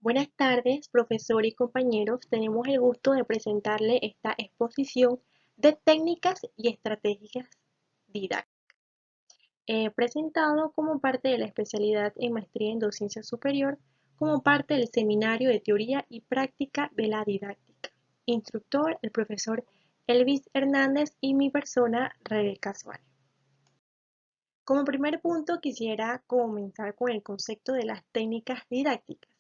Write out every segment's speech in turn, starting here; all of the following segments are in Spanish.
Buenas tardes, profesor y compañeros. Tenemos el gusto de presentarle esta exposición de técnicas y estrategias didácticas, presentado como parte de la especialidad en maestría en docencia superior, como parte del seminario de teoría y práctica de la didáctica. Instructor, el profesor Elvis Hernández y mi persona, Rebeca Suárez. Como primer punto, quisiera comenzar con el concepto de las técnicas didácticas,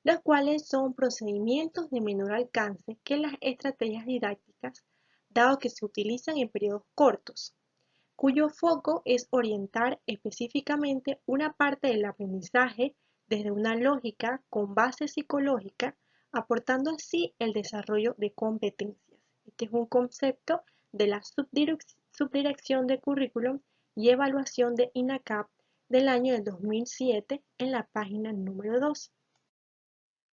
los cuales son procedimientos de menor alcance que las estrategias didácticas, dado que se utilizan en periodos cortos, cuyo foco es orientar específicamente una parte del aprendizaje desde una lógica con base psicológica, aportando así el desarrollo de competencias. Este es un concepto de la subdirección de currículum y evaluación de INACAP del año del 2007 en la página número 2.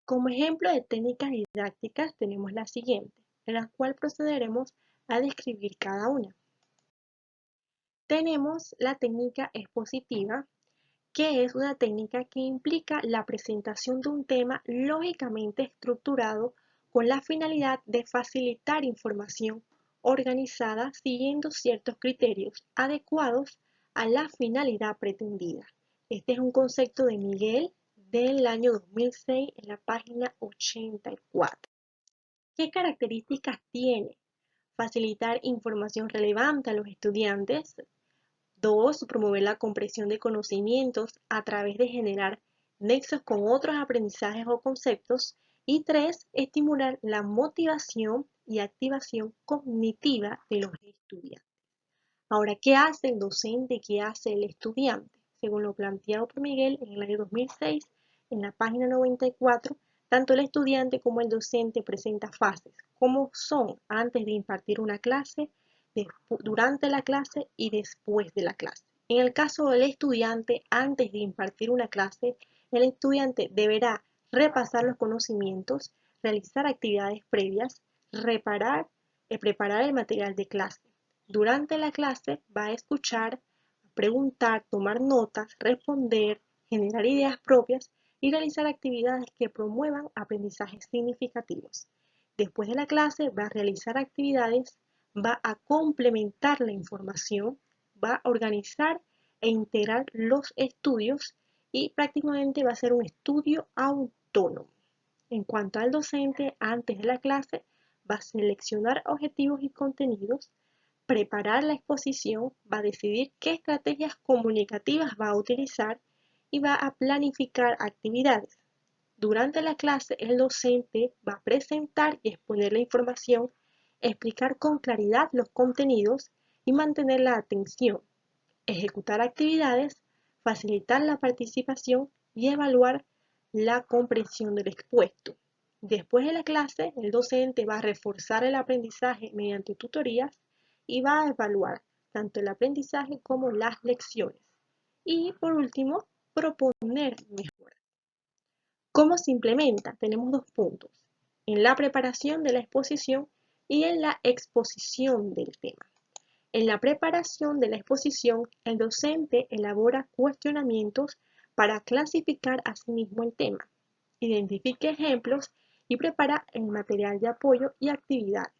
Como ejemplo de técnicas didácticas tenemos la siguiente, en la cual procederemos a describir cada una. Tenemos la técnica expositiva, que es una técnica que implica la presentación de un tema lógicamente estructurado con la finalidad de facilitar información organizada siguiendo ciertos criterios adecuados a la finalidad pretendida. Este es un concepto de Miguel del año 2006 en la página 84. ¿Qué características tiene? Facilitar información relevante a los estudiantes. 2. Promover la comprensión de conocimientos a través de generar nexos con otros aprendizajes o conceptos. Y 3. Estimular la motivación y activación cognitiva de los estudiantes. Ahora, ¿qué hace el docente? ¿Qué hace el estudiante? Según lo planteado por Miguel en el año 2006, en la página 94, tanto el estudiante como el docente presenta fases, como son antes de impartir una clase, durante la clase y después de la clase. En el caso del estudiante, antes de impartir una clase, el estudiante deberá repasar los conocimientos, realizar actividades previas, preparar el material de clase. Durante la clase va a escuchar, preguntar, tomar notas, responder, generar ideas propias y realizar actividades que promuevan aprendizajes significativos. Después de la clase va a realizar actividades, va a complementar la información, va a organizar e integrar los estudios y prácticamente va a ser un estudio autónomo. En cuanto al docente, antes de la clase va a seleccionar objetivos y contenidos, preparar la exposición, va a decidir qué estrategias comunicativas va a utilizar y va a planificar actividades. Durante la clase, el docente va a presentar y exponer la información, explicar con claridad los contenidos y mantener la atención, ejecutar actividades, facilitar la participación y evaluar la comprensión del expuesto. Después de la clase, el docente va a reforzar el aprendizaje mediante tutorías y va a evaluar tanto el aprendizaje como las lecciones. Y por último, proponer mejoras. ¿Cómo se implementa? Tenemos dos puntos, en la preparación de la exposición y en la exposición del tema. En la preparación de la exposición, el docente elabora cuestionamientos para clasificar a sí mismo el tema, identifica ejemplos y prepara el material de apoyo y actividades.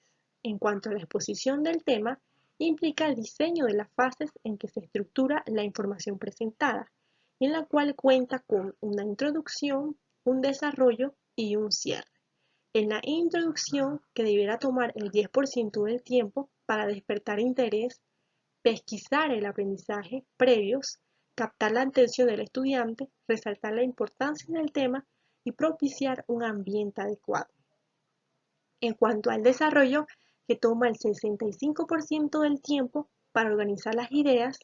En cuanto a la exposición del tema, implica el diseño de las fases en que se estructura la información presentada, en la cual cuenta con una introducción, un desarrollo y un cierre. En la introducción, que deberá tomar el 10% del tiempo para despertar interés, pesquisar el aprendizaje previos, captar la atención del estudiante, resaltar la importancia del tema y propiciar un ambiente adecuado. En cuanto al desarrollo, que toma el 65% del tiempo para organizar las ideas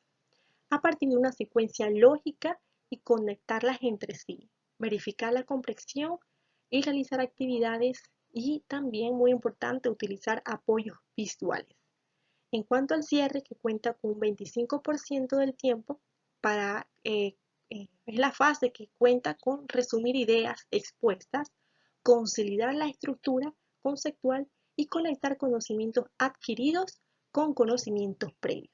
a partir de una secuencia lógica y conectarlas entre sí, verificar la comprensión y realizar actividades y también, muy importante, utilizar apoyos visuales. En cuanto al cierre, que cuenta con un 25% del tiempo, es la fase que cuenta con resumir ideas expuestas, consolidar la estructura conceptual y conectar conocimientos adquiridos con conocimientos previos.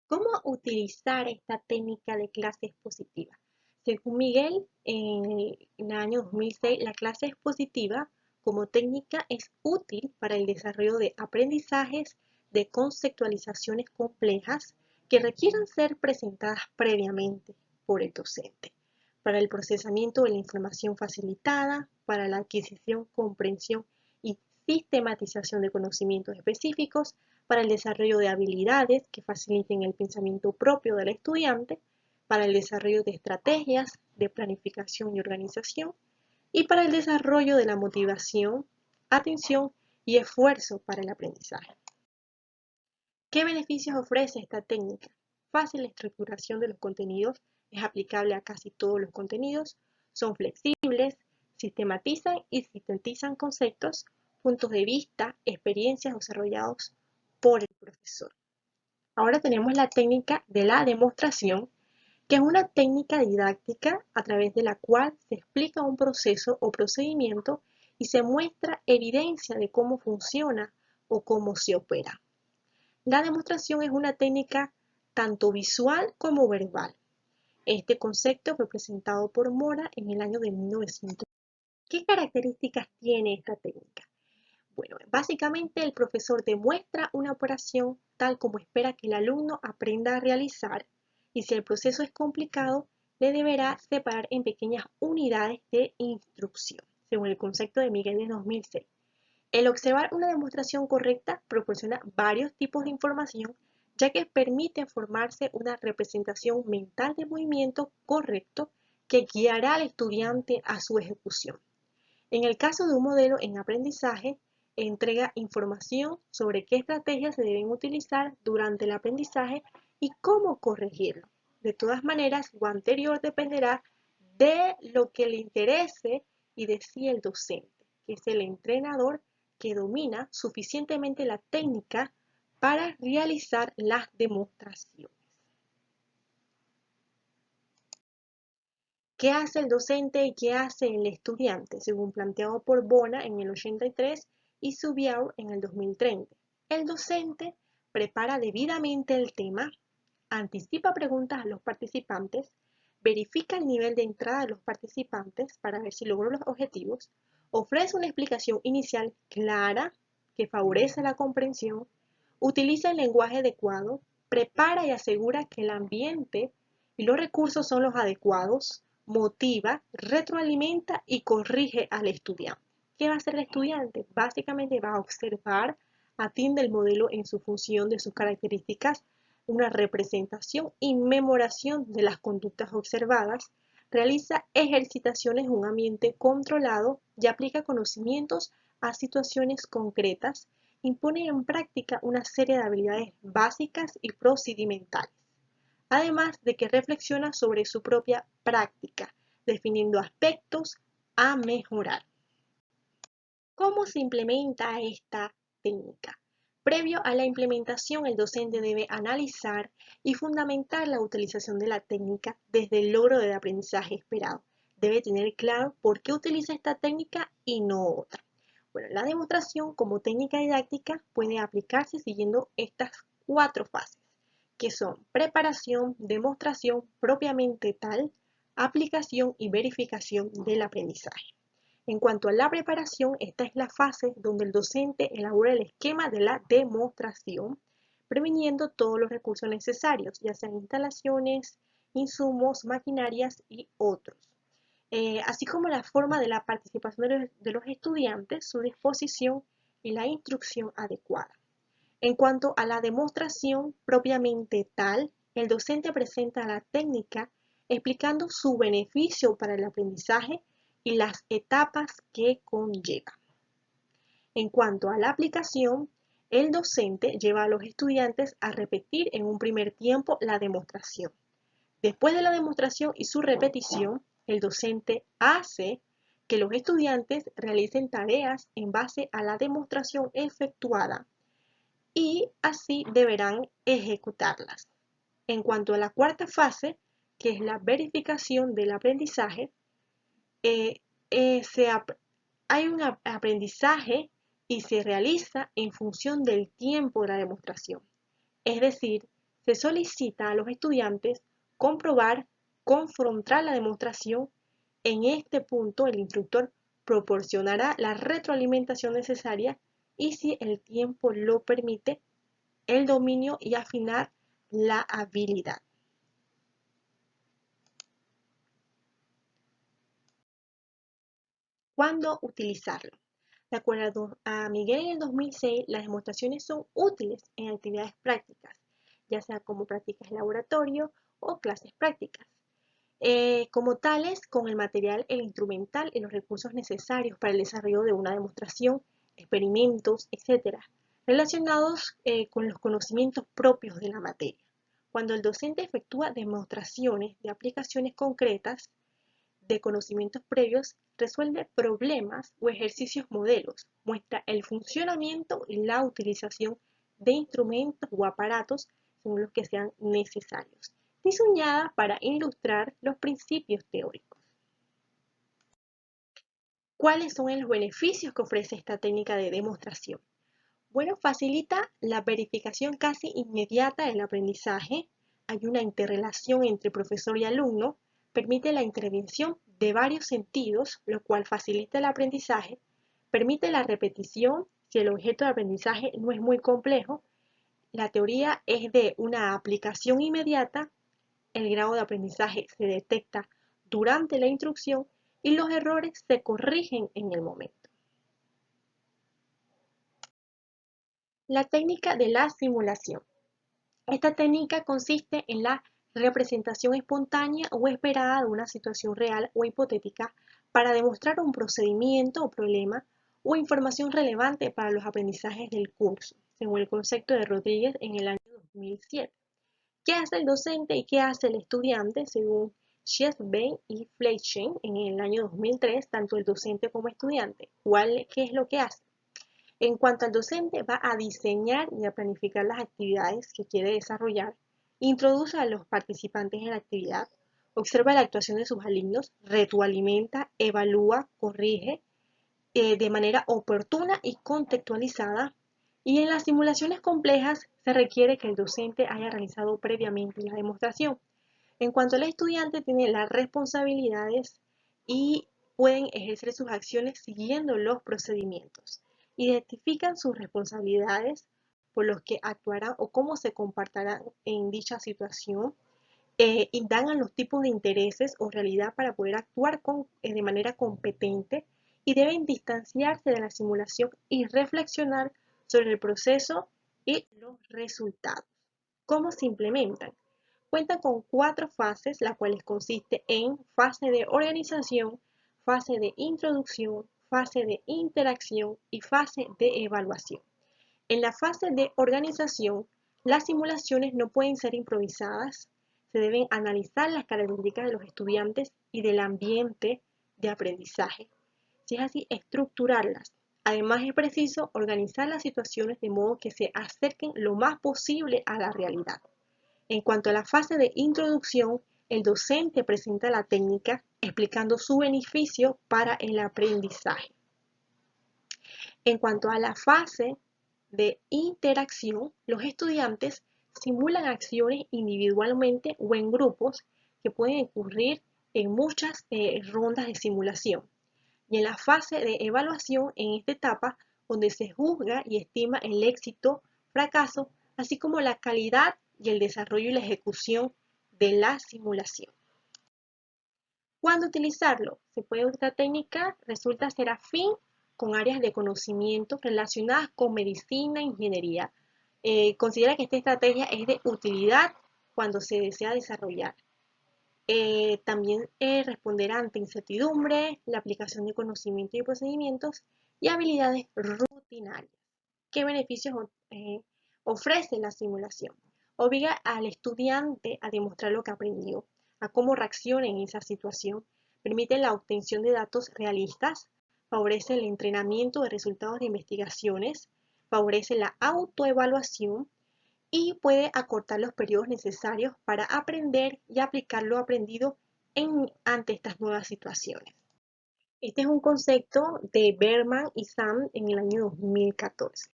¿Cómo utilizar esta técnica de clase expositiva? Según Miguel, en el año 2006, la clase expositiva como técnica es útil para el desarrollo de aprendizajes de conceptualizaciones complejas que requieran ser presentadas previamente por el docente, para el procesamiento de la información facilitada, para la adquisición, comprensión y sistematización de conocimientos específicos, para el desarrollo de habilidades que faciliten el pensamiento propio del estudiante, para el desarrollo de estrategias de planificación y organización, y para el desarrollo de la motivación, atención y esfuerzo para el aprendizaje. ¿Qué beneficios ofrece esta técnica? Fácil estructuración de los contenidos, es aplicable a casi todos los contenidos, son flexibles, sistematizan y sintetizan conceptos, puntos de vista, experiencias desarrollados por el profesor. Ahora tenemos la técnica de la demostración, que es una técnica didáctica a través de la cual se explica un proceso o procedimiento y se muestra evidencia de cómo funciona o cómo se opera. La demostración es una técnica tanto visual como verbal. Este concepto fue presentado por Mora en el año de 1900. ¿Qué características tiene esta técnica? Bueno, básicamente el profesor demuestra una operación tal como espera que el alumno aprenda a realizar, y si el proceso es complicado, le deberá separar en pequeñas unidades de instrucción, según el concepto de Miguel de 2006. El observar una demostración correcta proporciona varios tipos de información, ya que permite formarse una representación mental de movimiento correcto que guiará al estudiante a su ejecución. En el caso de un modelo en aprendizaje, entrega información sobre qué estrategias se deben utilizar durante el aprendizaje y cómo corregirlo. De todas maneras, lo anterior dependerá de lo que le interese y de si el docente, que es el entrenador, que domina suficientemente la técnica para realizar las demostraciones. ¿Qué hace el docente y qué hace el estudiante? Según planteado por Bona en el 83 y Subiaur en el 2030. El docente prepara debidamente el tema, anticipa preguntas a los participantes, verifica el nivel de entrada de los participantes para ver si logró los objetivos, ofrece una explicación inicial clara que favorece la comprensión, utiliza el lenguaje adecuado, prepara y asegura que el ambiente y los recursos son los adecuados, motiva, retroalimenta y corrige al estudiante. ¿Qué va a hacer el estudiante? Básicamente va a observar, atiende el modelo en su función de sus características, una representación y memoración de las conductas observadas, realiza ejercitaciones en un ambiente controlado y aplica conocimientos a situaciones concretas, impone en práctica una serie de habilidades básicas y procedimentales, además de que reflexiona sobre su propia práctica, definiendo aspectos a mejorar. ¿Cómo se implementa esta técnica? Previo a la implementación, el docente debe analizar y fundamentar la utilización de la técnica desde el logro del aprendizaje esperado. Debe tener claro por qué utiliza esta técnica y no otra. Bueno, la demostración como técnica didáctica puede aplicarse siguiendo estas 4 fases, que son preparación, demostración propiamente tal, aplicación y verificación del aprendizaje. En cuanto a la preparación, esta es la fase donde el docente elabora el esquema de la demostración, previniendo todos los recursos necesarios, ya sean instalaciones, insumos, maquinarias y otros, así como la forma de la participación de los estudiantes, su disposición y la instrucción adecuada. En cuanto a la demostración propiamente tal, el docente presenta la técnica explicando su beneficio para el aprendizaje y las etapas que conlleva. En cuanto a la aplicación, el docente lleva a los estudiantes a repetir en un primer tiempo la demostración. Después de la demostración y su repetición, el docente hace que los estudiantes realicen tareas en base a la demostración efectuada y así deberán ejecutarlas. En cuanto a la cuarta fase, que es la verificación del aprendizaje, eh, hay un aprendizaje y se realiza en función del tiempo de la demostración. Es decir, se solicita a los estudiantes comprobar confrontar la demostración. En este punto, el instructor proporcionará la retroalimentación necesaria y, si el tiempo lo permite, el dominio y afinar la habilidad. ¿Cuándo utilizarlo? De acuerdo a Miguel en el 2006, las demostraciones son útiles en actividades prácticas, ya sea como prácticas de laboratorio o clases prácticas. Como tales, con el material, el instrumental y los recursos necesarios para el desarrollo de una demostración, experimentos, etc., relacionados con los conocimientos propios de la materia. Cuando el docente efectúa demostraciones de aplicaciones concretas de conocimientos previos, resuelve problemas o ejercicios modelos, muestra el funcionamiento y la utilización de instrumentos o aparatos según los que sean necesarios, diseñada para ilustrar los principios teóricos. ¿Cuáles son los beneficios que ofrece esta técnica de demostración? Bueno, facilita la verificación casi inmediata del aprendizaje, hay una interrelación entre profesor y alumno, permite la intervención de varios sentidos, lo cual facilita el aprendizaje, permite la repetición si el objeto de aprendizaje no es muy complejo, la teoría es de una aplicación inmediata, el grado de aprendizaje se detecta durante la instrucción y los errores se corrigen en el momento. La técnica de la simulación. Esta técnica consiste en la representación espontánea o esperada de una situación real o hipotética para demostrar un procedimiento o problema o información relevante para los aprendizajes del curso, según el concepto de Rodríguez en el año 2007. ¿Qué hace el docente y qué hace el estudiante? Según Schiefbein y Fleischmann en el año 2003, tanto el docente como estudiante. ¿Qué es lo que hace? En cuanto al docente, va a diseñar y a planificar las actividades que quiere desarrollar, introduce a los participantes en la actividad, observa la actuación de sus alumnos, retroalimenta, evalúa, corrige de manera oportuna y contextualizada, y en las simulaciones complejas se requiere que el docente haya realizado previamente la demostración. En cuanto al estudiante, tiene las responsabilidades y pueden ejercer sus acciones siguiendo los procedimientos. Identifican sus responsabilidades por los que actuarán o cómo se comportarán en dicha situación. Indagan los tipos de intereses o realidad para poder actuar de manera competente y deben distanciarse de la simulación y reflexionar sobre el proceso y los resultados. ¿Cómo se implementan? Cuentan con 4 fases, las cuales consiste en fase de organización, fase de introducción, fase de interacción y fase de evaluación. En la fase de organización, las simulaciones no pueden ser improvisadas, se deben analizar las características de los estudiantes y del ambiente de aprendizaje. Si es así, estructurarlas. Además, es preciso organizar las situaciones de modo que se acerquen lo más posible a la realidad. En cuanto a la fase de introducción, el docente presenta la técnica explicando su beneficio para el aprendizaje. En cuanto a la fase de interacción, los estudiantes simulan acciones individualmente o en grupos que pueden ocurrir en muchas rondas de simulación. Y en la fase de evaluación, en esta etapa, donde se juzga y estima el éxito, fracaso, así como la calidad y el desarrollo y la ejecución de la simulación. ¿Cuándo utilizarlo? Se puede usar técnica, resulta ser afín con áreas de conocimiento relacionadas con medicina e ingeniería. Considera que esta estrategia es de utilidad cuando se desea desarrollar. También responder ante incertidumbre, la aplicación de conocimientos y procedimientos y habilidades rutinarias. ¿Qué beneficios ofrece la simulación? Obliga al estudiante a demostrar lo que aprendió, a cómo reacciona en esa situación, permite la obtención de datos realistas, favorece el entrenamiento de resultados de investigaciones, favorece la autoevaluación y puede acortar los periodos necesarios para aprender y aplicar lo aprendido ante estas nuevas situaciones. Este es un concepto de Berman y Sam en el año 2014.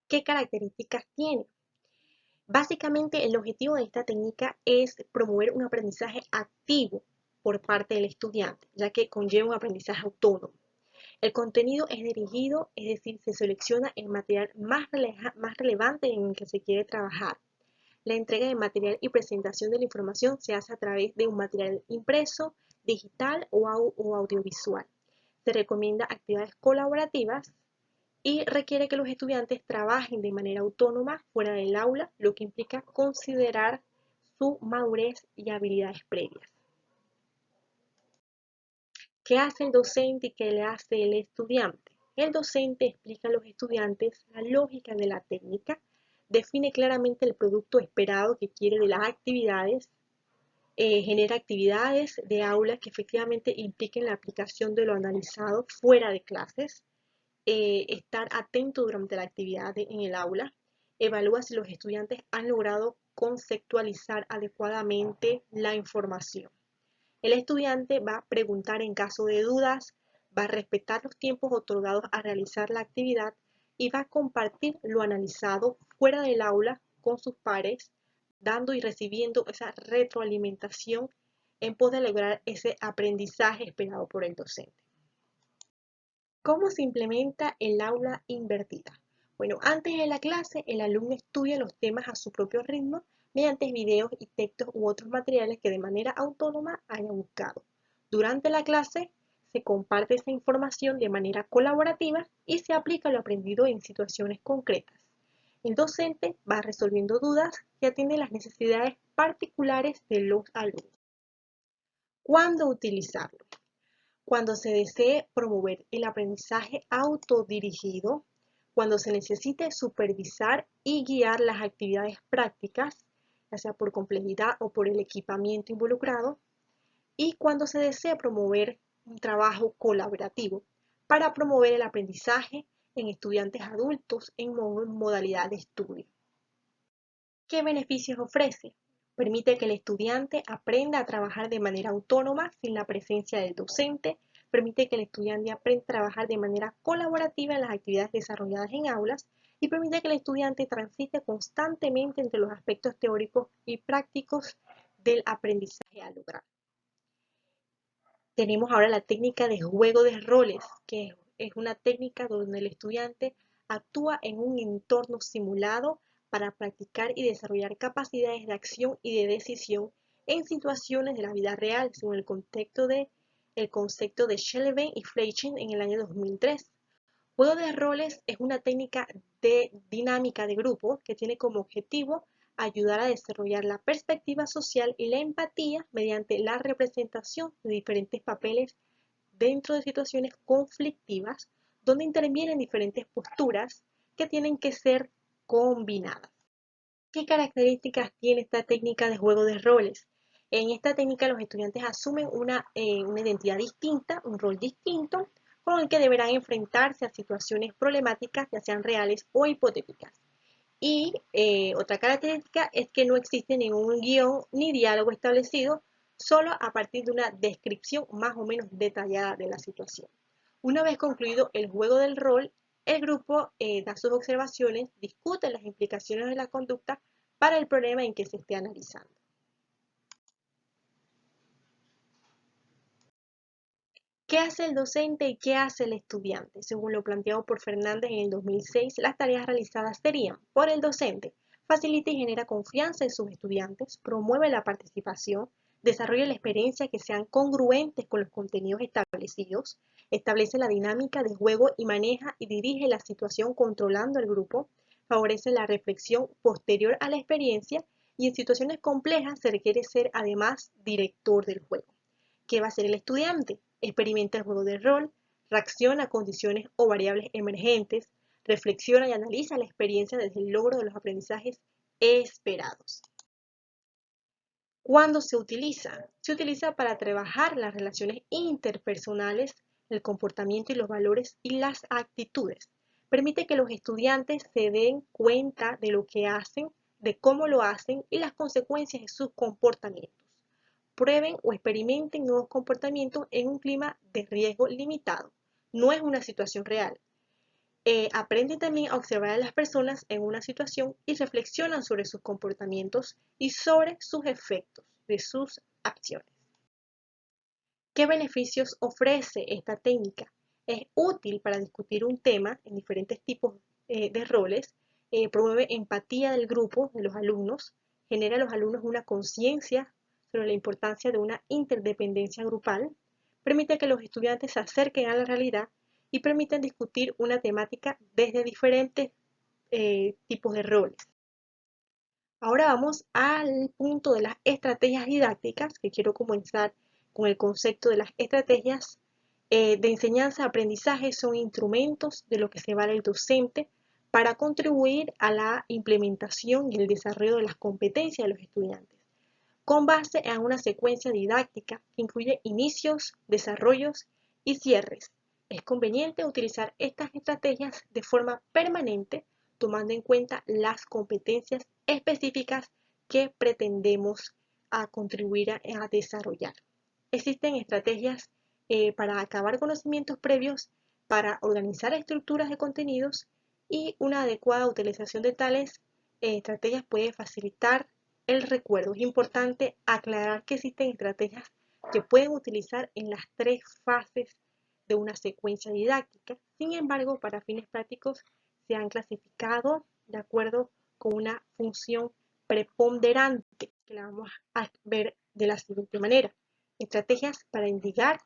¿Qué características tiene? Básicamente, el objetivo de esta técnica es promover un aprendizaje activo por parte del estudiante, ya que conlleva un aprendizaje autónomo. El contenido es dirigido, es decir, se selecciona el material más relevante en el que se quiere trabajar. La entrega de material y presentación de la información se hace a través de un material impreso, digital o audiovisual. Se recomienda actividades colaborativas y requiere que los estudiantes trabajen de manera autónoma fuera del aula, lo que implica considerar su madurez y habilidades previas. ¿Qué hace el docente y qué le hace el estudiante? El docente explica a los estudiantes la lógica de la técnica, define claramente el producto esperado que quiere de las actividades, genera actividades de aula que efectivamente impliquen la aplicación de lo analizado fuera de clases, estar atento durante la actividad en el aula, evalúa si los estudiantes han logrado conceptualizar adecuadamente la información. El estudiante va a preguntar en caso de dudas, va a respetar los tiempos otorgados a realizar la actividad y va a compartir lo analizado fuera del aula con sus pares, dando y recibiendo esa retroalimentación en pos de lograr ese aprendizaje esperado por el docente. ¿Cómo se implementa el aula invertida? Bueno, antes de la clase, el alumno estudia los temas a su propio ritmo mediante videos y textos u otros materiales que de manera autónoma haya buscado. Durante la clase, se comparte esa información de manera colaborativa y se aplica lo aprendido en situaciones concretas. El docente va resolviendo dudas y atiende las necesidades particulares de los alumnos. ¿Cuándo utilizarlo? Cuando se desee promover el aprendizaje autodirigido, cuando se necesite supervisar y guiar las actividades prácticas, ya sea por complejidad o por el equipamiento involucrado, y cuando se desee promover un trabajo colaborativo para promover el aprendizaje en estudiantes adultos en modalidad de estudio. ¿Qué beneficios ofrece? Permite que el estudiante aprenda a trabajar de manera autónoma sin la presencia del docente, permite que el estudiante aprenda a trabajar de manera colaborativa en las actividades desarrolladas en aulas y permite que el estudiante transite constantemente entre los aspectos teóricos y prácticos del aprendizaje a lograr. Tenemos ahora la técnica de juego de roles, que es una técnica donde el estudiante actúa en un entorno simulado para practicar y desarrollar capacidades de acción y de decisión en situaciones de la vida real, según el concepto de Schelven y Fleischmann en el año 2003. Juego de roles es una técnica de dinámica de grupo que tiene como objetivo ayudar a desarrollar la perspectiva social y la empatía mediante la representación de diferentes papeles dentro de situaciones conflictivas donde intervienen diferentes posturas que tienen que ser combinadas. ¿Qué características tiene esta técnica de juego de roles? En esta técnica los estudiantes asumen una identidad distinta, un rol distinto, con el que deberán enfrentarse a situaciones problemáticas, ya sean reales o hipotéticas. Y otra característica es que no existe ningún guión ni diálogo establecido, solo a partir de una descripción más o menos detallada de la situación. Una vez concluido el juego del rol, el grupo da sus observaciones, discute las implicaciones de la conducta para el problema en que se esté analizando. ¿Qué hace el docente y qué hace el estudiante? Según lo planteado por Fernández en el 2006, las tareas realizadas serían, por el docente, facilita y genera confianza en sus estudiantes, promueve la participación, desarrolla la experiencia que sean congruentes con los contenidos establecidos, establece la dinámica de juego y maneja y dirige la situación controlando el grupo, favorece la reflexión posterior a la experiencia y en situaciones complejas se requiere ser además director del juego. ¿Qué va a hacer el estudiante? Experimenta el juego de rol, reacciona a condiciones o variables emergentes, reflexiona y analiza la experiencia desde el logro de los aprendizajes esperados. ¿Cuándo se utiliza? Se utiliza para trabajar las relaciones interpersonales, el comportamiento y los valores y las actitudes. Permite que los estudiantes se den cuenta de lo que hacen, de cómo lo hacen y las consecuencias de sus comportamientos. Prueben o experimenten nuevos comportamientos en un clima de riesgo limitado. No es una situación real. Aprenden también a observar a las personas en una situación y reflexionan sobre sus comportamientos y sobre sus efectos de sus acciones. ¿Qué beneficios ofrece esta técnica? Es útil para discutir un tema en diferentes tipos de roles, promueve empatía del grupo, de los alumnos, genera a los alumnos una conciencia sobre la importancia de una interdependencia grupal, permite que los estudiantes se acerquen a la realidad y permiten discutir una temática desde diferentes tipos de roles. Ahora vamos al punto de las estrategias didácticas, que quiero comenzar con el concepto de las estrategias de enseñanza-aprendizaje. Son instrumentos de lo que se vale el docente para contribuir a la implementación y el desarrollo de las competencias de los estudiantes, con base en una secuencia didáctica que incluye inicios, desarrollos y cierres. Es conveniente utilizar estas estrategias de forma permanente, tomando en cuenta las competencias específicas que pretendemos contribuir a desarrollar. Existen estrategias para acabar conocimientos previos, para organizar estructuras de contenidos, y una adecuada utilización de tales estrategias puede facilitar el recuerdo. Es importante aclarar que existen estrategias que pueden utilizar en las 3 fases de una secuencia didáctica. Sin embargo, para fines prácticos se han clasificado de acuerdo con una función preponderante, que la vamos a ver de la siguiente manera. Estrategias para indagar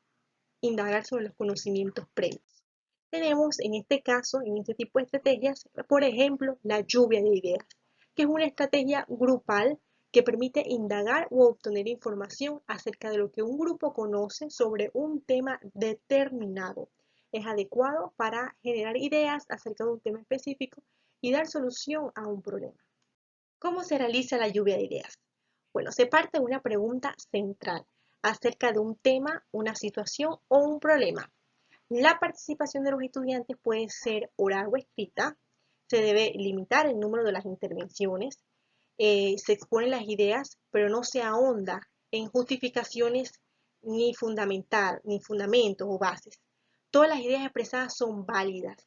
sobre los conocimientos previos. Tenemos en este caso, en este tipo de estrategias, por ejemplo, la lluvia de ideas, que es una estrategia grupal que permite indagar o obtener información acerca de lo que un grupo conoce sobre un tema determinado. Es adecuado para generar ideas acerca de un tema específico y dar solución a un problema. ¿Cómo se realiza la lluvia de ideas? Bueno, se parte de una pregunta central acerca de un tema, una situación o un problema. La participación de los estudiantes puede ser oral o escrita. Se debe limitar el número de las intervenciones. Se exponen las ideas, pero no se ahonda en justificaciones ni fundamentos o bases. Todas las ideas expresadas son válidas.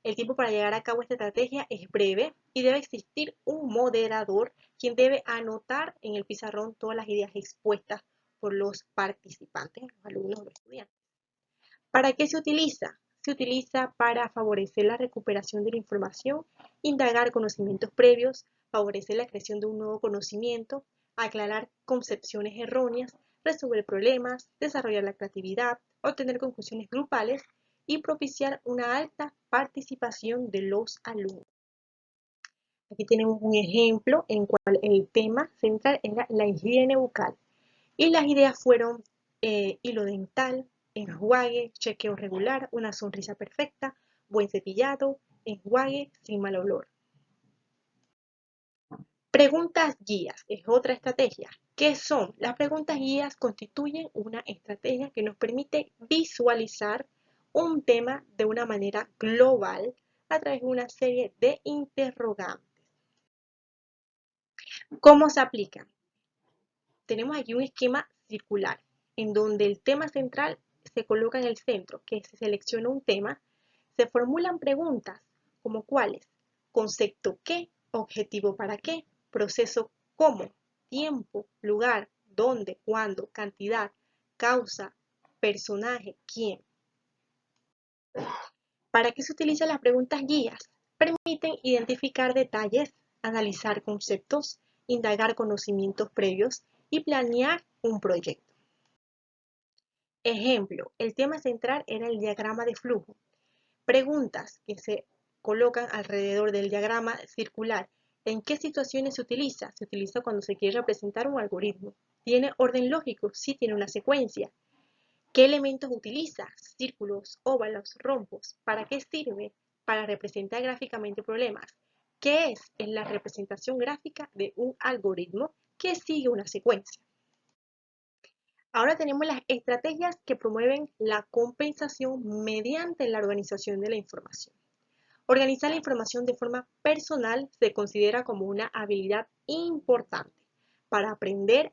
El tiempo para llevar a cabo esta estrategia es breve y debe existir un moderador quien debe anotar en el pizarrón todas las ideas expuestas por los participantes, los alumnos o los estudiantes. ¿Para qué se utiliza? Se utiliza para favorecer la recuperación de la información, indagar conocimientos previos, favorecer la creación de un nuevo conocimiento, aclarar concepciones erróneas, resolver problemas, desarrollar la creatividad, obtener conclusiones grupales y propiciar una alta participación de los alumnos. Aquí tenemos un ejemplo en cual el tema central era la higiene bucal y las ideas fueron hilo dental, enjuague, chequeo regular, una sonrisa perfecta, buen cepillado, enjuague sin mal olor. Preguntas guías es otra estrategia. ¿Qué son? Las preguntas guías constituyen una estrategia que nos permite visualizar un tema de una manera global a través de una serie de interrogantes. ¿Cómo se aplican? Tenemos aquí un esquema circular en donde el tema central se coloca en el centro, que se selecciona un tema, se formulan preguntas como cuáles: concepto qué, objetivo para qué, proceso cómo, tiempo, lugar, dónde, cuándo, cantidad, causa, personaje, quién. ¿Para qué se utilizan las preguntas guías? Permiten identificar detalles, analizar conceptos, indagar conocimientos previos y planear un proyecto. Ejemplo, el tema central era el diagrama de flujo. Preguntas que se colocan alrededor del diagrama circular. ¿En qué situaciones se utiliza? Se utiliza cuando se quiere representar un algoritmo. ¿Tiene orden lógico? Sí, tiene una secuencia. ¿Qué elementos utiliza? Círculos, óvalos, rombos. ¿Para qué sirve? Para representar gráficamente problemas. ¿Qué es? Es la representación gráfica de un algoritmo que sigue una secuencia. Ahora tenemos las estrategias que promueven la compensación mediante la organización de la información. Organizar la información de forma personal se considera como una habilidad importante para aprender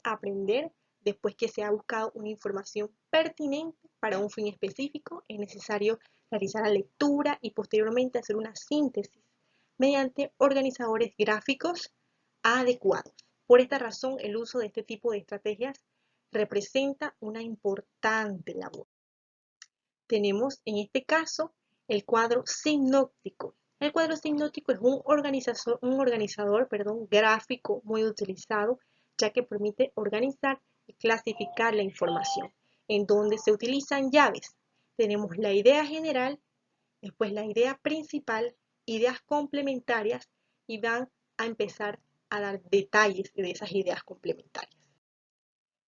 Después que se ha buscado una información pertinente para un fin específico, es necesario realizar la lectura y posteriormente hacer una síntesis mediante organizadores gráficos adecuados. Por esta razón, el uso de este tipo de estrategias representa una importante labor. Tenemos en este caso el cuadro sinóptico. El cuadro sinóptico es un organizador gráfico muy utilizado, ya que permite organizar y clasificar la información, en donde se utilizan llaves. Tenemos la idea general, después la idea principal, ideas complementarias y van a empezar a dar detalles de esas ideas complementarias.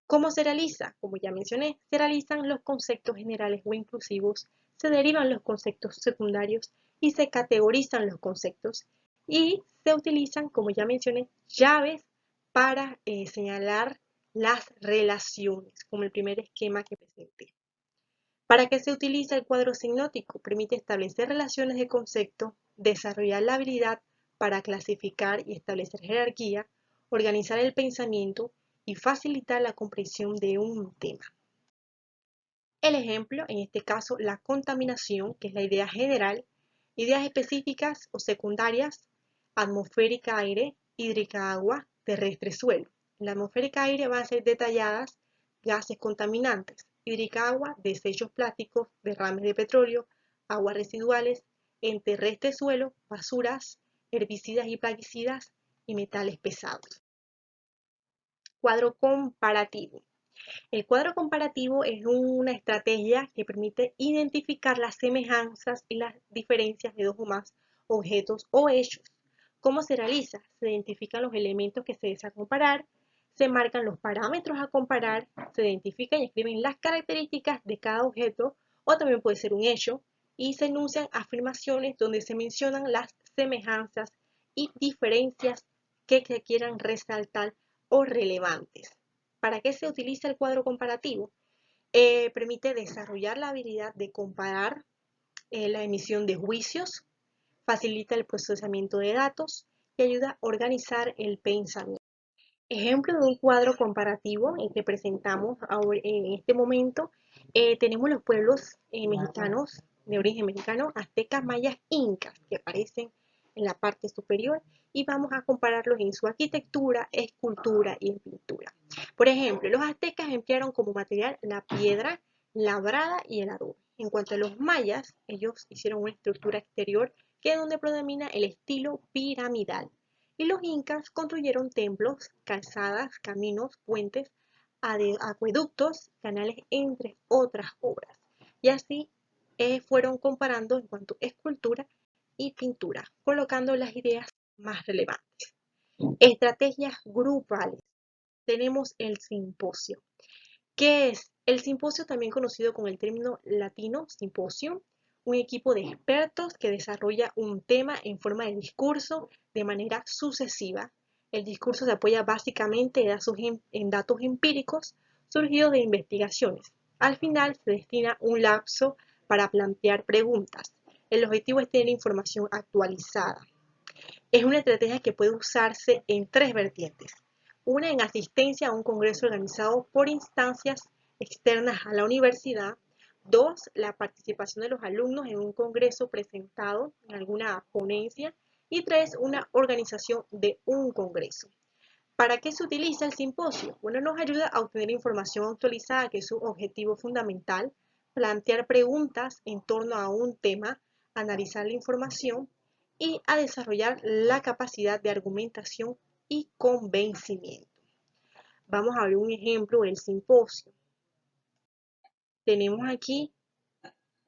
¿Cómo se realiza? Como ya mencioné, se realizan los conceptos generales o inclusivos, se derivan los conceptos secundarios y se categorizan los conceptos y se utilizan, como ya mencioné, llaves para señalar las relaciones, como el primer esquema que presenté. ¿Para qué se utiliza el cuadro sinóptico? Permite establecer relaciones de concepto, desarrollar la habilidad para clasificar y establecer jerarquía, organizar el pensamiento y facilitar la comprensión de un tema. El ejemplo, en este caso, la contaminación, que es la idea general, ideas específicas o secundarias, atmosférica aire, hídrica agua, terrestre suelo. En la atmosférica aire van a ser detalladas gases contaminantes, hídrica agua, desechos plásticos, derrames de petróleo, aguas residuales, en terrestre suelo, basuras, herbicidas y plaguicidas y metales pesados. Cuadro comparativo. El cuadro comparativo es una estrategia que permite identificar las semejanzas y las diferencias de dos o más objetos o hechos. ¿Cómo se realiza? Se identifican los elementos que se desean comparar, se marcan los parámetros a comparar, se identifican y escriben las características de cada objeto o también puede ser un hecho y se enuncian afirmaciones donde se mencionan las semejanzas y diferencias que se quieran resaltar o relevantes. ¿Para qué se utiliza el cuadro comparativo? Permite desarrollar la habilidad de comparar la emisión de juicios, facilita el procesamiento de datos y ayuda a organizar el pensamiento. Ejemplo de un cuadro comparativo que presentamos ahora, en este momento, tenemos los pueblos mexicanos de origen mexicano, aztecas, mayas, incas, que aparecen en la parte superior y vamos a compararlos en su arquitectura, escultura y en pintura. Por ejemplo, los aztecas emplearon como material la piedra labrada y el adobe. En cuanto a los mayas, ellos hicieron una estructura exterior que es donde predomina el estilo piramidal. Y los incas construyeron templos, calzadas, caminos, puentes, acueductos, canales, entre otras obras. Y así fueron comparando en cuanto a escultura y pintura, colocando las ideas más relevantes. Estrategias grupales. Tenemos el simposio. ¿Qué es? El simposio, también conocido con el término latino simposio, un equipo de expertos que desarrolla un tema en forma de discurso de manera sucesiva. El discurso se apoya básicamente en datos empíricos surgidos de investigaciones. Al final se destina un lapso para plantear preguntas. El objetivo es tener información actualizada. Es una estrategia que puede usarse en tres vertientes. Una, en asistencia a un congreso organizado por instancias externas a la universidad. Dos, la participación de los alumnos en un congreso presentado en alguna ponencia. Y tres, una organización de un congreso. ¿Para qué se utiliza el simposio? Bueno, nos ayuda a obtener información actualizada, que es su objetivo fundamental, plantear preguntas en torno a un tema, analizar la información y a desarrollar la capacidad de argumentación y convencimiento. Vamos a ver un ejemplo del simposio. Tenemos aquí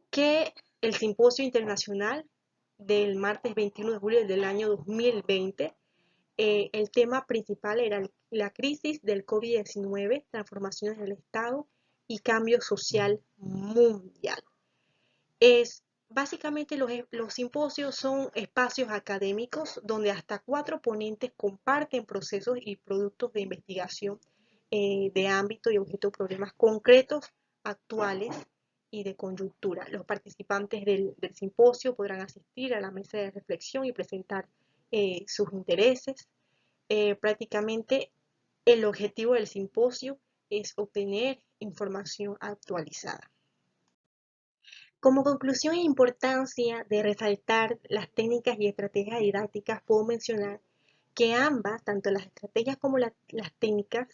que el simposio internacional del martes 21 de julio del año 2020, el tema principal era la crisis del COVID-19, transformaciones del Estado y cambio social mundial. Básicamente los simposios son espacios académicos donde hasta 4 ponentes comparten procesos y productos de investigación de ámbito y objeto de problemas concretos, actuales y de coyuntura. Los participantes del simposio podrán asistir a la mesa de reflexión y presentar sus intereses. Prácticamente el objetivo del simposio es obtener información actualizada. Como conclusión e importancia de resaltar las técnicas y estrategias didácticas, puedo mencionar que ambas, tanto las estrategias como las técnicas,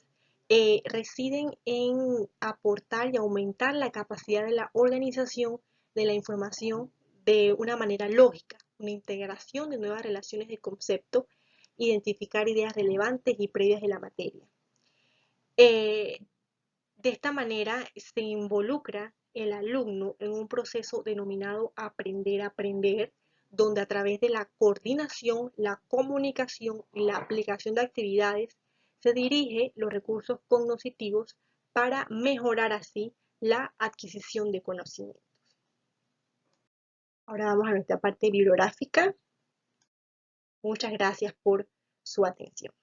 residen en aportar y aumentar la capacidad de la organización de la información de una manera lógica, una integración de nuevas relaciones de conceptos, identificar ideas relevantes y previas de la materia. De esta manera se involucra el alumno en un proceso denominado aprender a aprender, donde a través de la coordinación, la comunicación y la aplicación de actividades se dirige los recursos cognitivos para mejorar así la adquisición de conocimientos. Ahora vamos a nuestra parte bibliográfica. Muchas gracias por su atención.